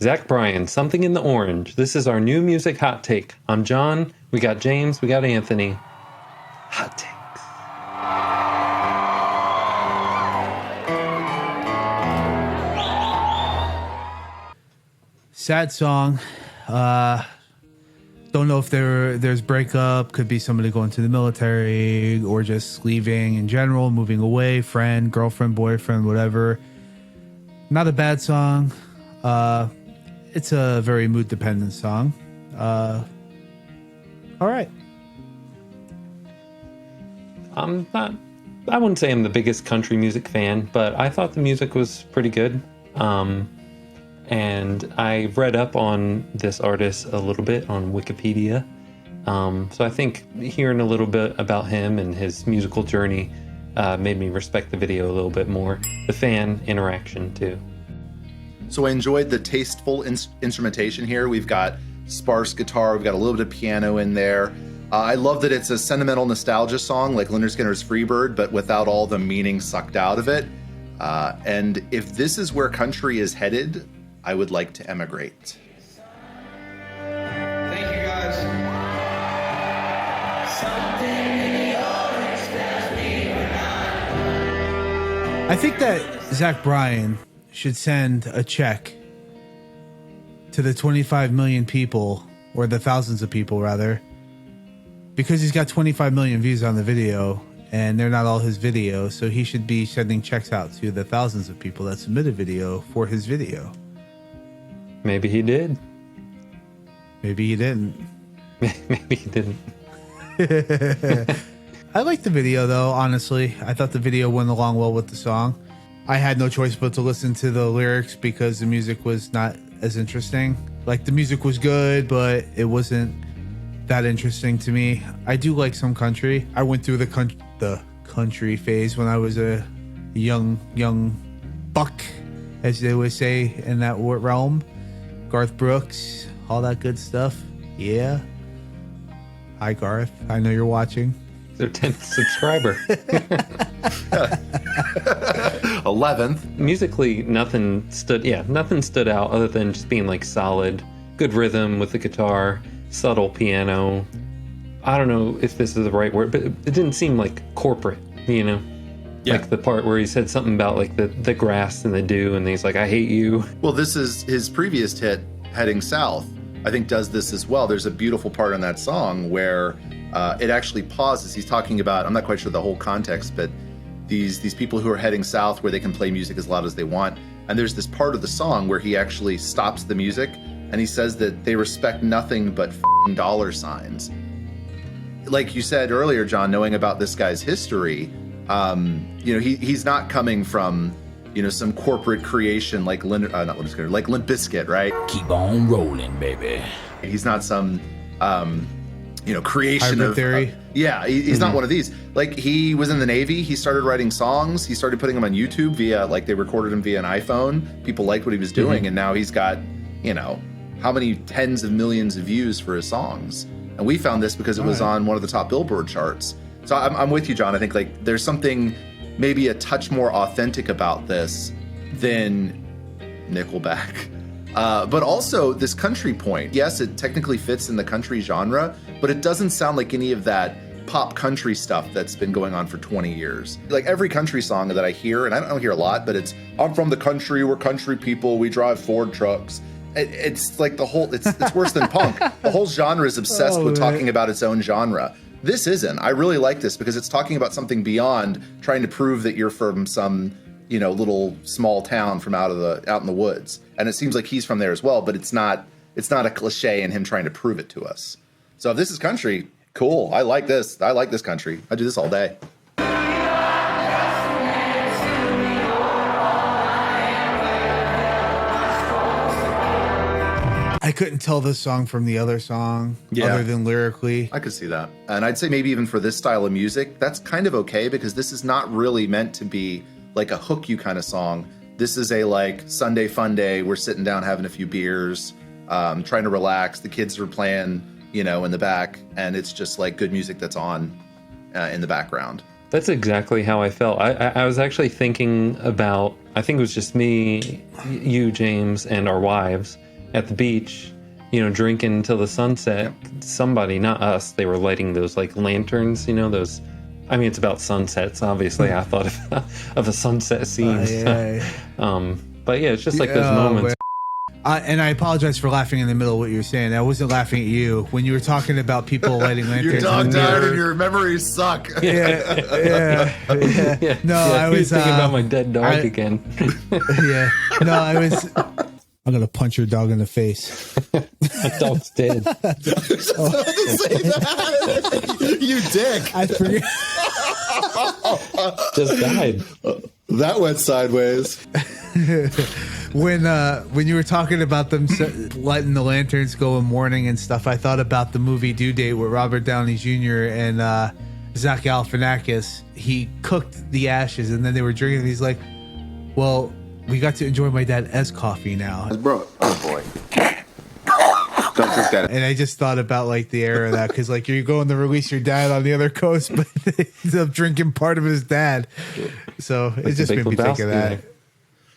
Zach Bryan, Something in the Orange. This is our new music hot take. I'm John. We got James. We got Anthony. Hot takes. Sad song. Don't know if there's breakup. Could be somebody going to the military or just leaving in general, moving away, friend, girlfriend, boyfriend, whatever. Not a bad song. It's a very mood dependent song. All right. I wouldn't say I'm the biggest country music fan, but I thought the music was pretty good. And I read up on this artist a little bit on Wikipedia. So I think hearing a little bit about him and his musical journey made me respect the video a little bit more. The fan interaction too. So I enjoyed the tasteful instrumentation here. We've got sparse guitar, we've got a little bit of piano in there. I love that it's a sentimental nostalgia song like Lynyrd Skynyrd's Freebird, but without all the meaning sucked out of it. And if this is where country is headed, I would like to emigrate. Thank you, guys. I think that Zach Bryan should send a check to the 25 million people, or the thousands of people rather, because he's got 25 million views on the video and they're not all his videos. So he should be sending checks out to the thousands of people that submitted video for his video. Maybe he did. Maybe he didn't. Maybe he didn't. I liked the video though, honestly. I thought the video went along well with the song. I had no choice but to listen to the lyrics because the music was not as interesting. Like, the music was good, but it wasn't that interesting to me. I do like some country. I went through the country phase when I was a young buck, as they would say in that realm. Garth Brooks, all that good stuff. Yeah. Hi, Garth. I know you're watching. Their 10th subscriber. 11th. Musically, nothing stood out other than just being like solid, good rhythm with the guitar, subtle piano. I don't know if this is the right word, but it didn't seem like corporate, you know? Yeah. Like the part where he said something about like the grass and the dew, and he's like, I hate you. Well, this is his previous hit, Heading South, I think does this as well. There's a beautiful part on that song where it actually pauses. He's talking about, I'm not quite sure the whole context, but these people who are heading south where they can play music as loud as they want. And there's this part of the song where he actually stops the music and he says that they respect nothing but f***ing dollar signs. Like you said earlier, John, knowing about this guy's history, he's not coming from, some corporate creation like like Limp Bizkit, right? Keep on rolling, baby. He's not some, creation Hybrid of theory. He's not one of these. Like, he was in the Navy. He started writing songs. He started putting them on YouTube they recorded him via an iPhone. People liked what he was doing, and now he's got, how many tens of millions of views for his songs. And we found this because it was on one of the top Billboard charts. So I'm with you, John. I think like there's something maybe a touch more authentic about this than Nickelback. But also this country point. Yes, it technically fits in the country genre, but it doesn't sound like any of that pop country stuff that's been going on for 20 years. Like every country song that I hear, and I don't hear a lot, but it's, I'm from the country, we're country people, we drive Ford trucks. It's like it's worse than punk. The whole genre is obsessed with talking about its own genre. This isn't. I really like this because it's talking about something beyond trying to prove that you're from some, little small town from out in the woods. And it seems like he's from there as well, but it's not a cliche in him trying to prove it to us. So if this is country, cool. I like this. I like this country. I do this all day. I couldn't tell this song from the other song, other than lyrically. I could see that. And I'd say maybe even for this style of music, that's kind of okay because this is not really meant to be like a hook you kind of song. This is a like Sunday fun day. We're sitting down having a few beers, trying to relax. The kids are playing, in the back, and it's just like good music that's on in the background. That's exactly how I felt. I was actually thinking about, I think it was just me, you, James, and our wives. at the beach, drinking until the sunset. Somebody, not us, they were lighting those like lanterns, those. I mean, it's about sunsets. Obviously, I thought of a sunset scene. But yeah, it's just like those moments. And I apologize for laughing in the middle of what you were saying. I wasn't laughing at you when you were talking about people lighting lanterns. Your dog died and your memories suck. Yeah. No, I was thinking about my dead dog again. No, I was. I'm gonna punch your dog in the face. My dog's dead. You dick. I forget. Just died. That went sideways. When you were talking about them letting the lanterns go in morning and stuff, I thought about the movie Due Date with Robert Downey Jr. and Zach Galifianakis. He cooked the ashes and then they were drinking. And he's like, "Well, we got to enjoy my dad as coffee now." Bro, oh boy. Don't drink that. And I just thought about like the era of that because like you're going to release your dad on the other coast, but they end up drinking part of his dad. So it just made me think of that.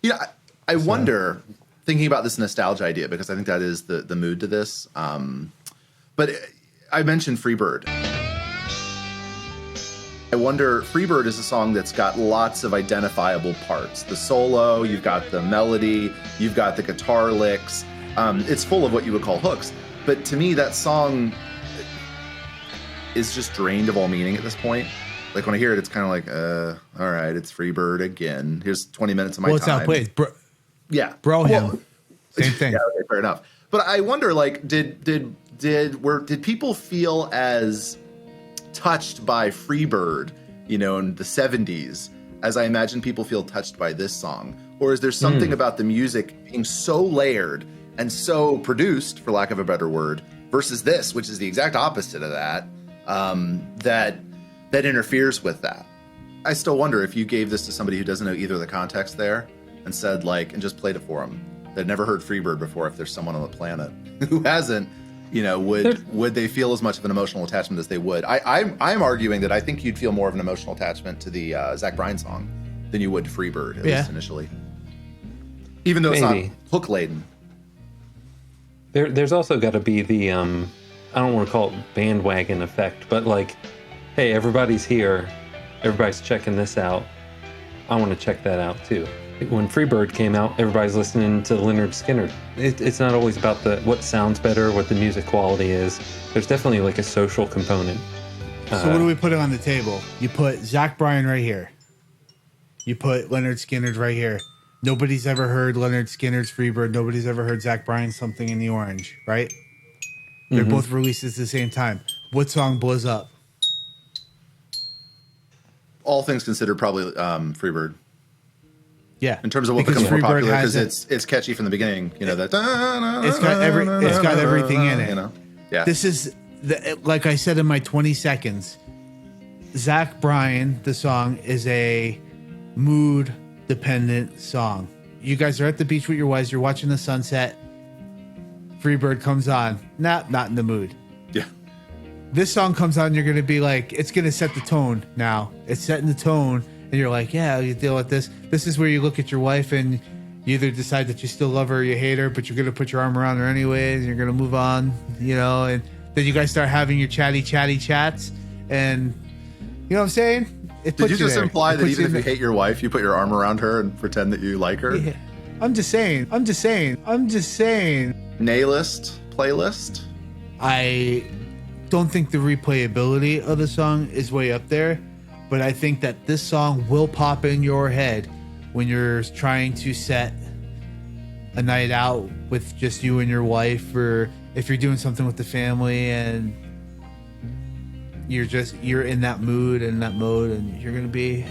Yeah, I wonder, thinking about this nostalgia idea, because I think that is the mood to this. But I mentioned Freebird. I wonder, Freebird is a song that's got lots of identifiable parts. The solo, you've got the melody, you've got the guitar licks. It's full of what you would call hooks. But to me, that song is just drained of all meaning at this point. Like when I hear it, it's kind of like, all right, it's Freebird again. Here's 20 minutes of my time. Well, it's outplayed. Yeah. Bro, same thing. Yeah, okay, fair enough. But I wonder, like, did people feel as touched by Freebird, in the 70s, as I imagine people feel touched by this song? Or is there something about the music being so layered and so produced, for lack of a better word, versus this, which is the exact opposite of that, that interferes with that? I still wonder if you gave this to somebody who doesn't know either of the context there and said, like, and just played it for them, that never heard Freebird before, if there's someone on the planet who hasn't, would they feel as much of an emotional attachment as they would? I'm arguing that I think you'd feel more of an emotional attachment to the Zach Bryan song than you would to Freebird, at least initially. Even though it's not hook-laden. There's also got to be the, I don't want to call it bandwagon effect, but like, hey, everybody's here. Everybody's checking this out. I want to check that out too. When Freebird came out, everybody's listening to Lynyrd Skynyrd. It's not always about what sounds better, what the music quality is. There's definitely like a social component. So what do we put on the table? You put Zach Bryan right here. You put Lynyrd Skynyrd right here. Nobody's ever heard Lynyrd Skynyrd's Freebird. Nobody's ever heard Zach Bryan's Something in the Orange, right? They're both released at the same time. What song blows up? All things considered, probably Freebird. Yeah, in terms of what becomes more popular, because it's catchy from the beginning. That it's got everything in it. Yeah. This is like I said in my 20 seconds. Zach Bryan, the song, is a mood dependent song. You guys are at the beach with your wives. You're watching the sunset. Freebird comes on. Not in the mood. Yeah. This song comes on. You're going to be like, it's going to set the tone now. It's setting the tone. And you're like, yeah, you deal with this. This is where you look at your wife and you either decide that you still love her or you hate her, but you're going to put your arm around her anyways. You're going to move on, and then you guys start having your chatty chats. And you know what I'm saying? Did you just imply that even if you hate your wife, you put your arm around her and pretend that you like her? Yeah. I'm just saying. Yea List playlist? I don't think the replayability of the song is way up there. But I think that this song will pop in your head when you're trying to set a night out with just you and your wife, or if you're doing something with the family and you're in that mood and that mode, and you're gonna be,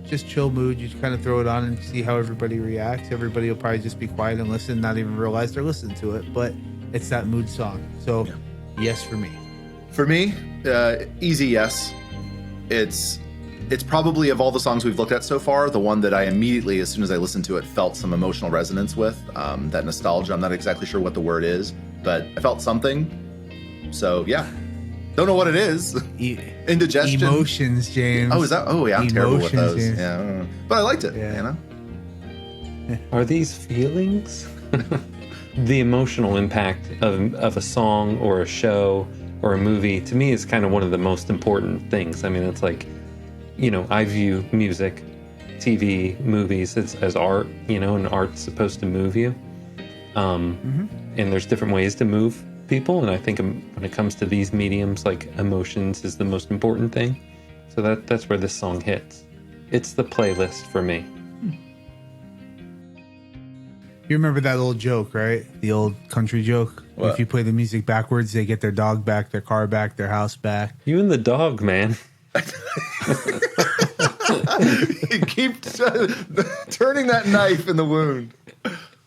just chill mood. You just kind of throw it on and see how everybody reacts. Everybody will probably just be quiet and listen, not even realize they're listening to it. But it's that mood song. So, yes for me. For me, easy yes. It's probably, of all the songs we've looked at so far, the one that I immediately, as soon as I listened to it, felt some emotional resonance with. That nostalgia. I'm not exactly sure what the word is, but I felt something. So yeah, don't know what it is. Indigestion. Emotions, James. Oh, is that? Oh yeah, I'm terrible with those. James. Yeah, but I liked it. Yeah. Are these feelings? the emotional impact of a song or a show or a movie, to me, is kind of one of the most important things. I mean, it's like, you know, I view music, TV, movies as art, you know, and art's supposed to move you. And there's different ways to move people. And I think when it comes to these mediums, like emotions is the most important thing. So that's where this song hits. It's the playlist for me. You remember that old joke, right? The old country joke. What? If you play the music backwards, they get their dog back, their car back, their house back. You and the dog, man. You keep turning that knife in the wound.